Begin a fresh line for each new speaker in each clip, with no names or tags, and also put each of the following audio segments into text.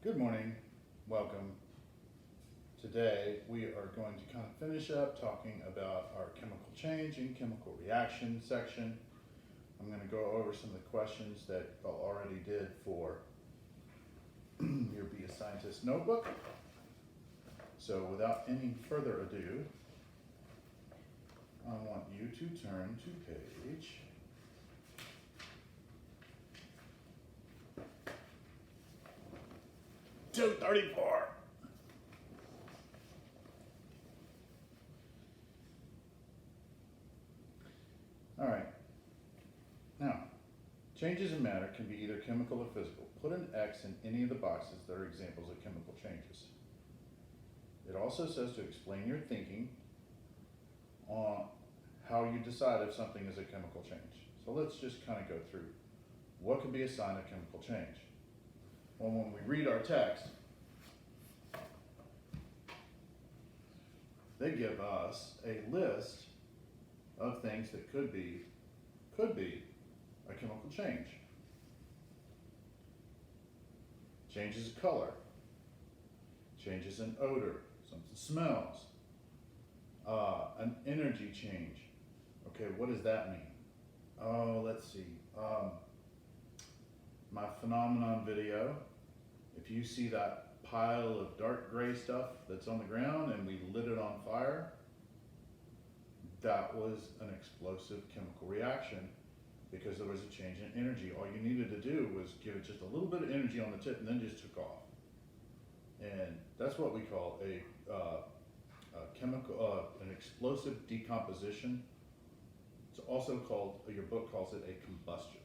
Good morning, welcome. Today we are going to kind of finish up talking about our chemical change and chemical reaction section. I'm going to go over some of the questions that I already did for your Be a Scientist notebook. So without any further ado, I want you to turn to page 234. All right. Now, changes in matter can be either chemical or physical. Put an X in any of the boxes that are examples of chemical changes. It also says to explain your thinking on how you decide if something is a chemical change. So let's just kind of go through what could be a sign of chemical change. Well, when we read our text, they give us a list of things that could be a chemical change. Changes in color, changes in odor, something smells, an energy change. Okay, what does that mean? Oh, let's see. My phenomenon video, if you see that pile of dark gray stuff that's on the ground and we lit it on fire, that was an explosive chemical reaction because there was a change in energy. All you needed to do was give it just a little bit of energy on the tip and then just took off. And that's what we call a chemical, an explosive decomposition. It's also called, your book calls it a combustion.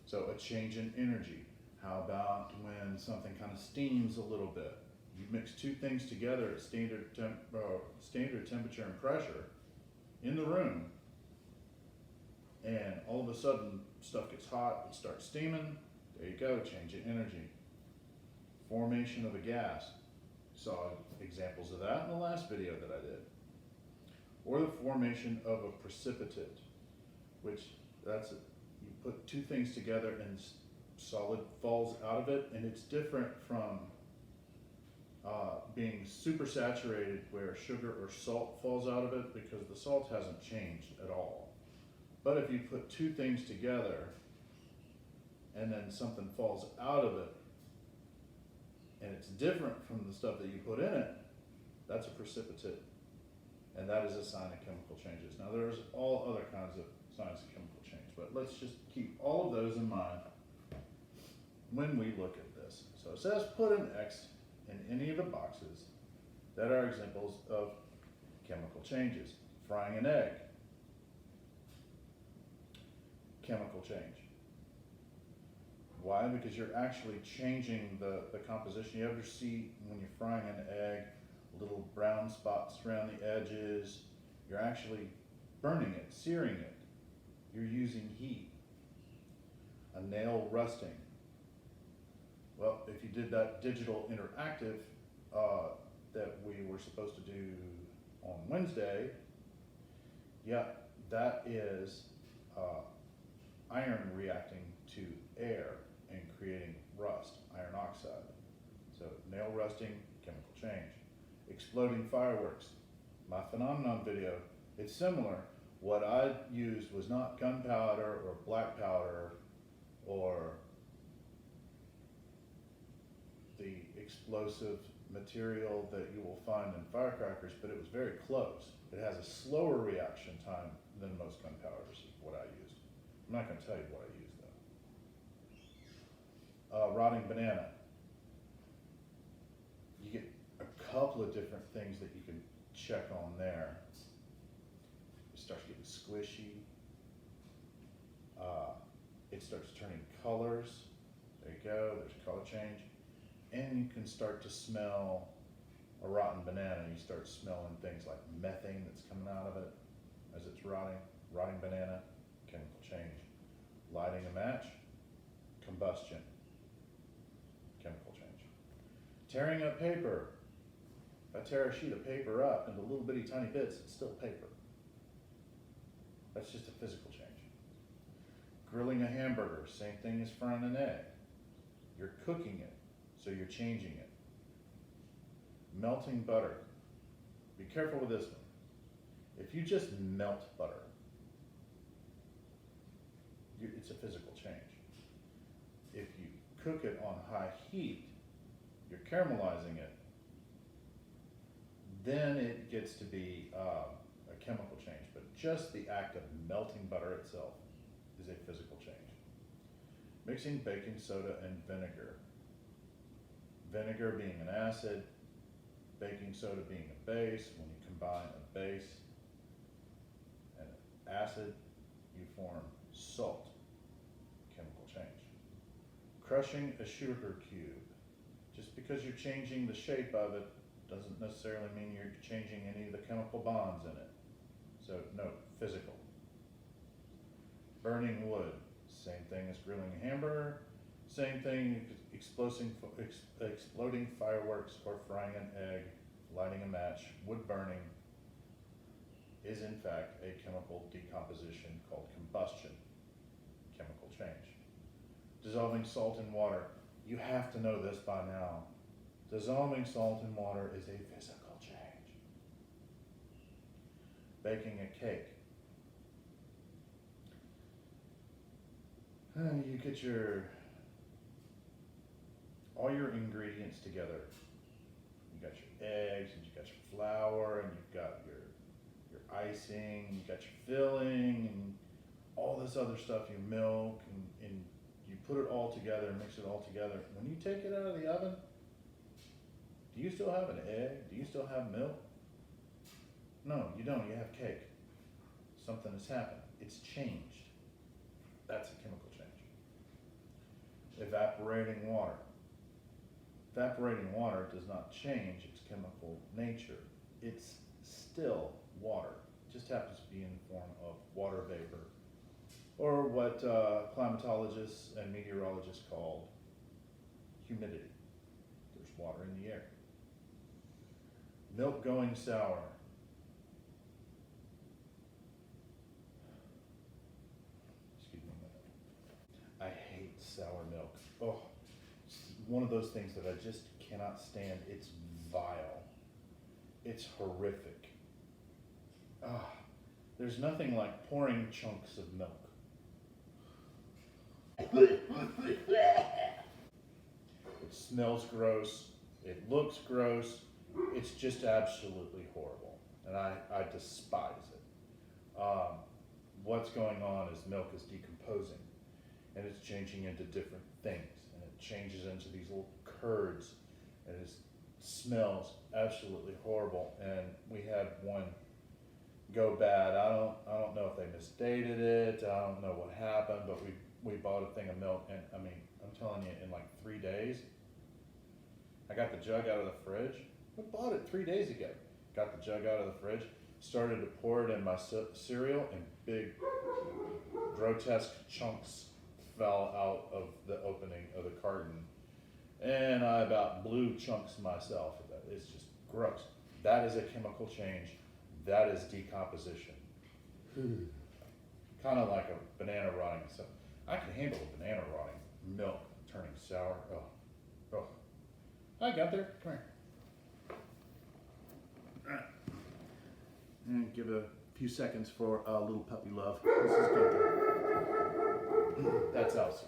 So a change in energy. How about when something kind of steams a little bit? You mix two things together at standard temperature and pressure in the room, and all of a sudden stuff gets hot, it starts steaming. There you go, change in energy. Formation of a gas. Saw examples of that in the last video that I did. Or the formation of a precipitate, which you put two things together and solid falls out of it, and it's different from being super saturated where sugar or salt falls out of it because the salt hasn't changed at all. But if you put two things together and then something falls out of it and it's different from the stuff that you put in it, that's a precipitate, and that is a sign of chemical changes. Now there's all other kinds of signs of chemical change, but let's just keep all of those in mind when we look at this. So it says put an X in any of the boxes that are examples of chemical changes. Frying an egg, chemical change. Why? Because you're actually changing the composition. You ever see when you're frying an egg, little brown spots around the edges? You're actually burning it, searing it. You're using heat. A nail rusting. Well, if you did that digital interactive that we were supposed to do on Wednesday, yeah, that is iron reacting to air and creating rust, iron oxide. So nail rusting, chemical change. Exploding fireworks. My phenomenon video, it's similar. What I used was not gunpowder or black powder or the explosive material that you will find in firecrackers, but it was very close. It has a slower reaction time than most gunpowders, is what I used. I'm not going to tell you what I used though. Rotting banana. You get a couple of different things that you can check on there. It starts getting squishy. It starts turning colors. There you go, there's a color change. And you can start to smell a rotten banana. You start smelling things like methane that's coming out of it as it's rotting. Rotting banana, chemical change. Lighting a match, combustion, chemical change. Tearing up paper. If I tear a sheet of paper up into little bitty tiny bits, it's still paper. That's just a physical change. Grilling a hamburger, same thing as frying an egg. You're cooking it. So you're changing it. Melting butter. Be careful with this one. If you just melt butter, it's a physical change. If you cook it on high heat, you're caramelizing it, then it gets to be a chemical change. But just the act of melting butter itself is a physical change. Mixing baking soda and vinegar. Vinegar being an acid, baking soda being a base. When you combine a base and an acid, you form salt, chemical change. Crushing a sugar cube. Just because you're changing the shape of it doesn't necessarily mean you're changing any of the chemical bonds in it. So note, physical. Burning wood, same thing as grilling a hamburger, same thing, exploding fireworks or frying an egg, lighting a match. Wood burning is in fact a chemical decomposition called combustion, chemical change. Dissolving salt in water, you have to know this by now. Dissolving salt in water is a physical change. Baking a cake. You get all your ingredients together. You got your eggs, and you got your flour, and you've got your icing, you got your filling, and all this other stuff, your milk, and you put it all together and mix it all together. When you take it out of the oven, do you still have an egg? Do you still have milk? No, you don't. You have cake. Something has happened. It's changed. That's a chemical change. Evaporating water. Evaporating water does not change its chemical nature. It's still water. It just happens to be in the form of water vapor, or what climatologists and meteorologists call humidity. There's water in the air. Milk going sour. Excuse me a minute. I hate sour milk. Oh, it's one of those things that I just cannot stand. It's vile. It's horrific. There's nothing like pouring chunks of milk. It smells gross. It looks gross. It's just absolutely horrible, and I despise it. What's going on is milk is decomposing, and it's changing into different things, and it changes into these little curds, and it smells absolutely horrible. And we had one go bad. I don't know if they misdated it. I don't know what happened, but we bought a thing of milk, and I mean, I'm telling you, in like 3 days, I got the jug out of the fridge. I bought it 3 days ago. Got the jug out of the fridge, started to pour it in my cereal, and big, grotesque chunks fell out of the opening of the carton. And I about blew chunks myself. It's just gross. That is a chemical change. That is decomposition. Kind of like a banana rotting. So I can handle a banana rotting. Milk turning sour. Oh. I got there. Come here. And give a few seconds for a little puppy love. This is good. That's Elsie.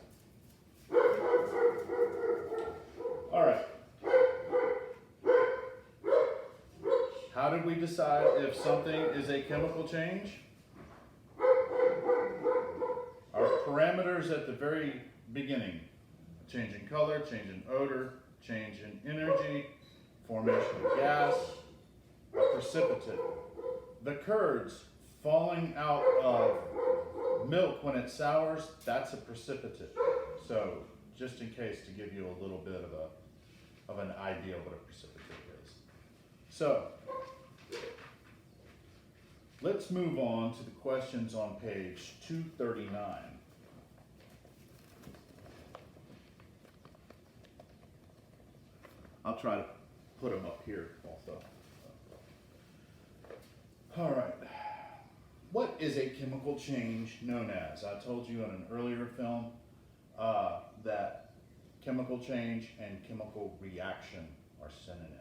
All right. How did we decide if something is a chemical change? Our parameters at the very beginning: change in color, change in odor, change in energy, formation of gas, a precipitate. The curds falling out of milk when it sours, that's a precipitate. So just in case, to give you a little bit of an idea of what a precipitate is. So let's move on to the questions on page 239. I'll try to put them up here also. All right. What is a chemical change known as? I told you in an earlier film that chemical change and chemical reaction are synonyms.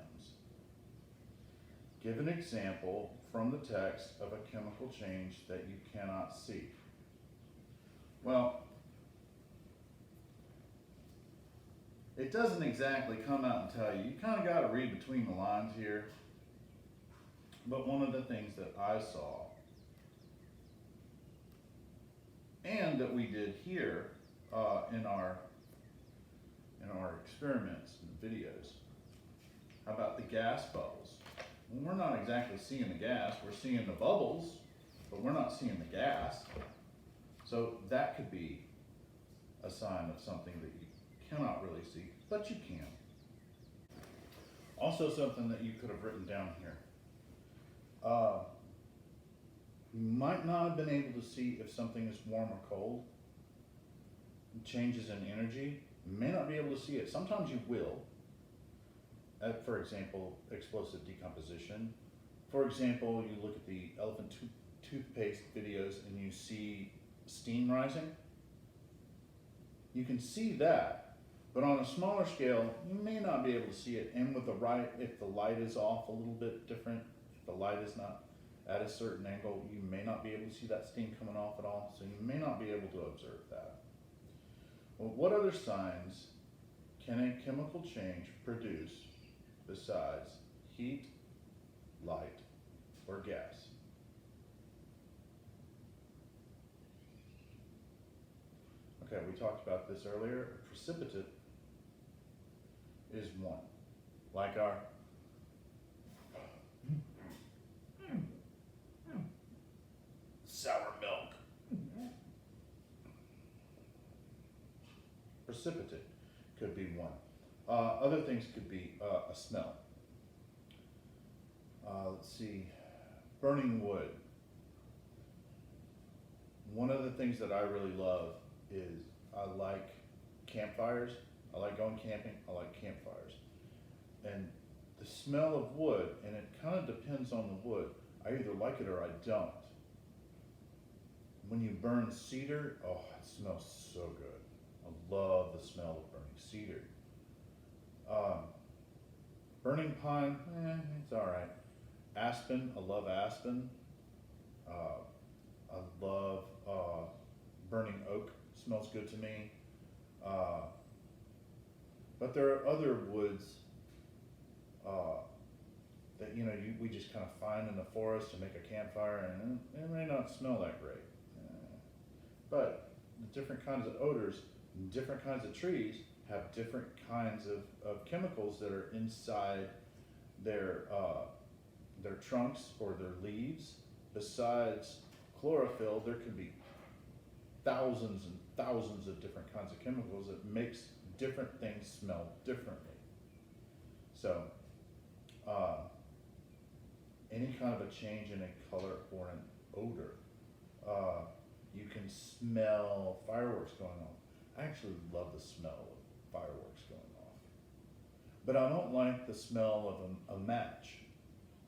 Give an example from the text of a chemical change that you cannot see. Well, it doesn't exactly come out and tell you. You kind of got to read between the lines here. But one of the things that I saw, and that we did here in our experiments and videos, about the gas bubbles. Well, we're not exactly seeing the gas, we're seeing the bubbles, but we're not seeing the gas. So that could be a sign of something that you cannot really see, but you can. Also something that you could have written down here. You might not have been able to see if something is warm or cold. Changes in energy, you may not be able to see it. Sometimes you will. For example, explosive decomposition. For example, you look at the elephant toothpaste videos and you see steam rising. You can see that, but on a smaller scale, you may not be able to see it. And with if the light is off a little bit different, if the light is not at a certain angle, you may not be able to see that steam coming off at all, so you may not be able to observe that. Well, what other signs can a chemical change produce besides heat, light, or gas? Okay, we talked about this earlier. A precipitate is one, like our sour milk. Precipitate could be one. Other things could be a smell. Let's see, burning wood. One of the things that I really love is I like campfires. I like going camping. I like campfires. And the smell of wood, and it kind of depends on the wood. I either like it or I don't. When you burn cedar, oh, it smells so good. I love the smell of burning cedar. Burning pine, it's all right. Aspen, I love aspen. I love burning oak, smells good to me. But there are other woods that we just kind of find in the forest to make a campfire, and it may not smell that great. But the different kinds of odors, different kinds of trees have different kinds of chemicals that are inside their trunks or their leaves. Besides chlorophyll, there could be thousands and thousands of different kinds of chemicals that makes different things smell differently. So any kind of a change in a color or an odor. You can smell fireworks going off. I actually love the smell of fireworks going off. But I don't like the smell of a match.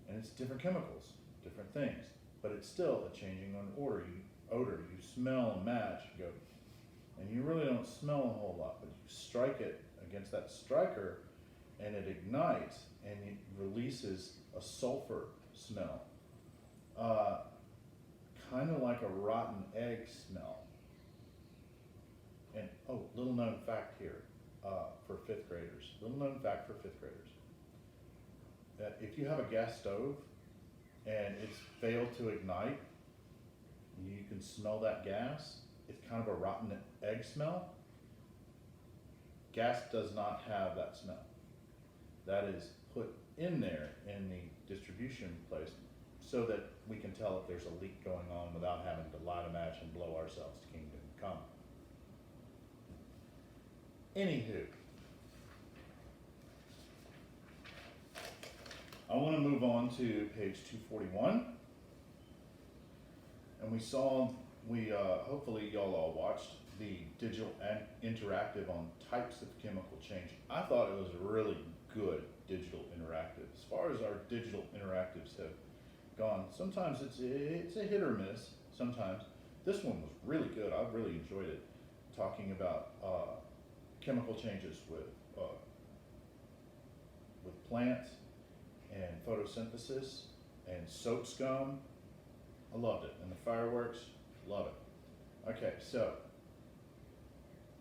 And it's different chemicals, different things. But it's still a changing on odor. You smell a match, you go, and you really don't smell a whole lot, but you strike it against that striker and it ignites and it releases a sulfur smell. Kind of like a rotten egg smell. And little known fact here for fifth graders. Little known fact for fifth graders. That if you have a gas stove and it's failed to ignite, you can smell that gas. It's kind of a rotten egg smell. Gas does not have that smell. That is put in there in the distribution place so that we can tell if there's a leak going on without having to light a match and blow ourselves to kingdom come. Anywho, I want to move on to page 241. And hopefully y'all all watched the digital and interactive on types of chemical change. I thought it was a really good digital interactive. As far as our digital interactives have gone, sometimes it's a hit or miss. Sometimes this one was really good. I really enjoyed it, talking about chemical changes with plants and photosynthesis and soap scum. I loved it. And the fireworks, love it. Okay, so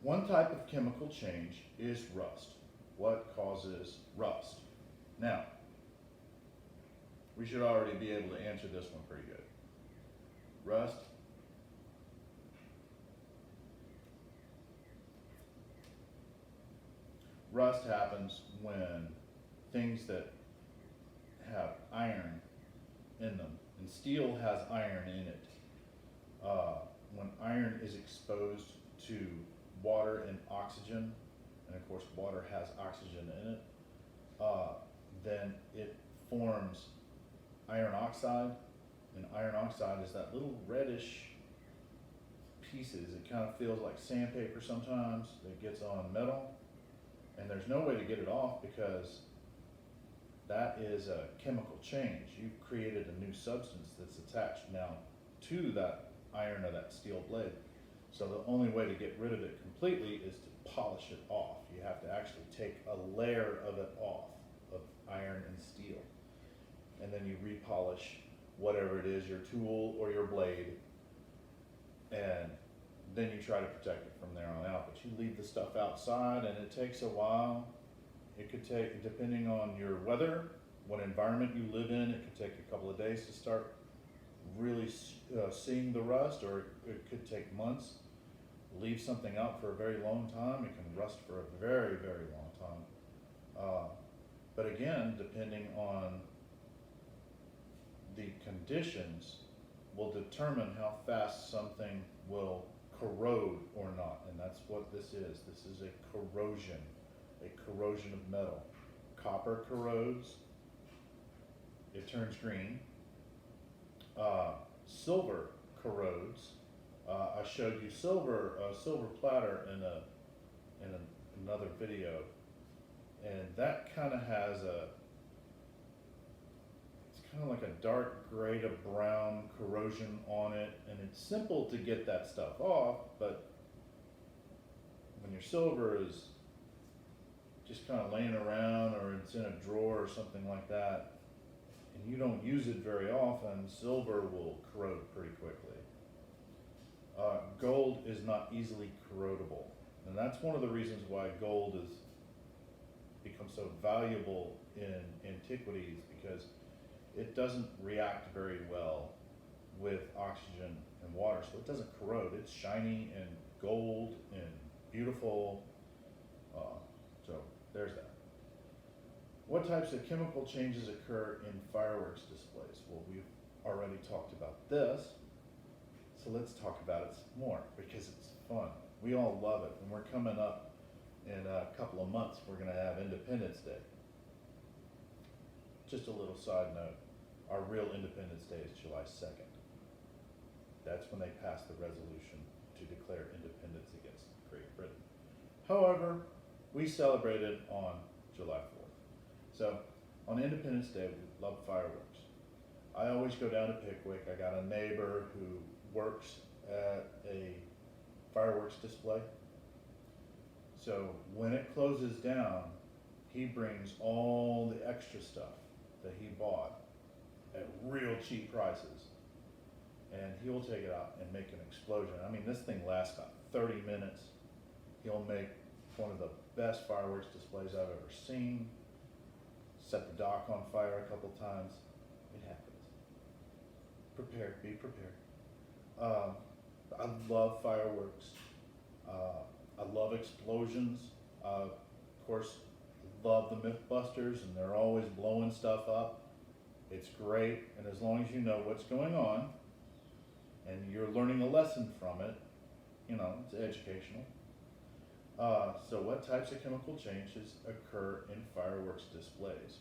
one type of chemical change is rust. What causes rust? Now, we should already be able to answer this one pretty good. Rust happens when things that have iron in them, and steel has iron in it. When iron is exposed to water and oxygen, and of course water has oxygen in it, then it forms iron oxide, and iron oxide is that little reddish pieces. It kind of feels like sandpaper sometimes that gets on metal, and there's no way to get it off because that is a chemical change. You've created a new substance that's attached now to that iron or that steel blade. So the only way to get rid of it completely is to polish it off. You have to actually take a layer of it off, of iron and steel. And then you repolish whatever it is, your tool or your blade, and then you try to protect it from there on out. But you leave the stuff outside and it takes a while. It could take, depending on your weather, what environment you live in, it could take a couple of days to start really seeing the rust, or it could take months. Leave something out for a very long time, it can rust for a very, very long time. But again, depending on the conditions will determine how fast something will corrode or not, and that's what this is. This is a corrosion of metal. Copper corrodes, it turns green. Silver corrodes. I showed you a silver platter in another video, and that kind of has it's kind of like a dark gray to brown corrosion on it, and it's simple to get that stuff off, but when your silver is just kind of laying around, or it's in a drawer or something like that, and you don't use it very often, silver will corrode pretty quickly. Gold is not easily corrodable, and that's one of the reasons why gold has become so valuable in antiquities, because it doesn't react very well with oxygen and water, so it doesn't corrode. It's shiny and gold and beautiful. So there's that. What types of chemical changes occur in fireworks displays? Well, we've already talked about this, so let's talk about it some more because it's fun. We all love it, and we're coming up in a couple of months. We're going to have Independence Day. Just a little side note, our real Independence Day is July 2nd. That's when they passed the resolution to declare independence against Great Britain. However, we celebrated on July 4th. So on Independence Day, we love fireworks. I always go down to Pickwick. I got a neighbor who works at a fireworks display. So when it closes down, he brings all the extra stuff that he bought at real cheap prices, and he will take it out and make an explosion. I mean, this thing lasts about 30 minutes. He'll make one of the best fireworks displays I've ever seen. Set the dock on fire a couple times. It happens. Prepared, be prepared. I love fireworks. I love explosions. Of course, love the Mythbusters, and they're always blowing stuff up. It's great, and as long as you know what's going on and you're learning a lesson from it, you know, it's educational. So what types of chemical changes occur in fireworks displays?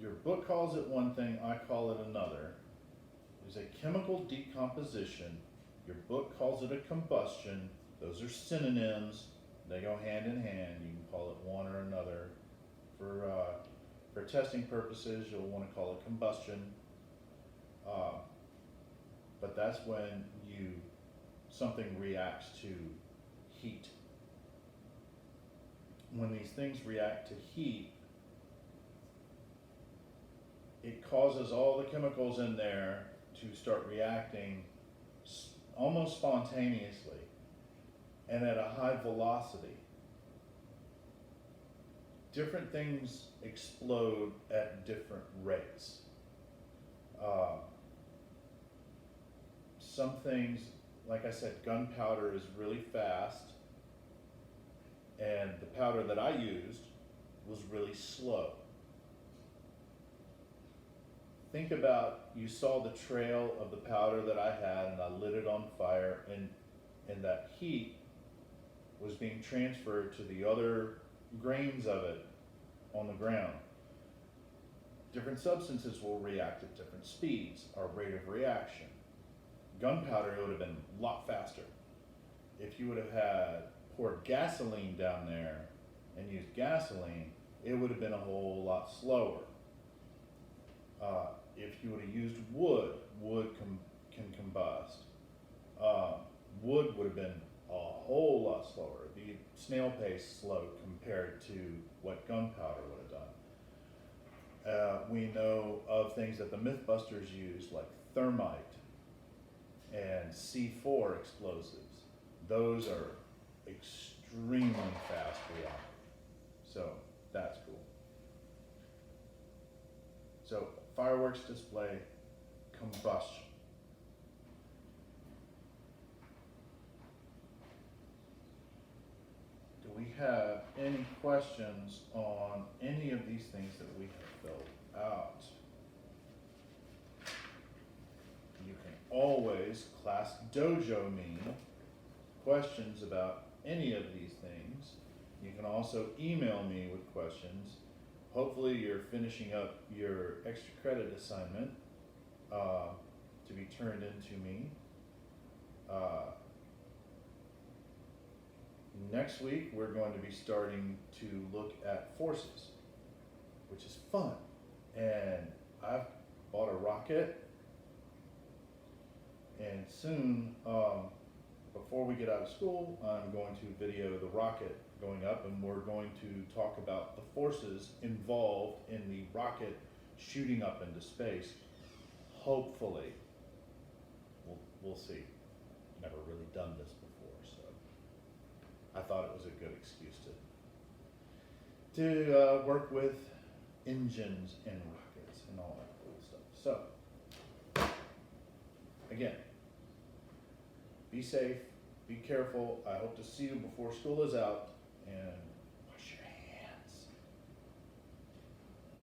Your book calls it one thing, I call it another. There's a chemical decomposition. Your book calls it a combustion. Those are synonyms. They go hand in hand. You can call it one or another. For testing purposes, you'll want to call it combustion. But that's when something reacts to heat. When these things react to heat, it causes all the chemicals in there to start reacting almost spontaneously and at a high velocity. Different things explode at different rates. Some things, like I said, gunpowder is really fast, and the powder that I used was really slow. Think about, you saw the trail of the powder that I had, and I lit it on fire, and that heat was being transferred to the other grains of it on the ground. Different substances will react at different speeds, our rate of reaction. Gunpowder, it would have been a lot faster. If you would have poured gasoline down there and used gasoline, it would have been a whole lot slower. If you would have used wood, can combust. Wood would have been a whole lot slower. It'd be snail pace slow compared to what gunpowder would have done. We know of things that the Mythbusters use, like thermite and C4 explosives. Those are extremely fast reacting. So that's cool. So fireworks display, combustion. Do we have any questions on any of these things that we have filled out? You can always Class Dojo me questions about any of these things. You can also email me with questions. Hopefully you're finishing up your extra credit assignment to be turned into me. Next week we're going to be starting to look at forces, which is fun. And I've bought a rocket, and soon, before we get out of school, I'm going to video the rocket going up, and we're going to talk about the forces involved in the rocket shooting up into space. Hopefully, we'll see. Never really done this before, so I thought it was a good excuse to work with engines and rockets and all that cool stuff. So, again, be safe, be careful. I hope to see you before school is out, and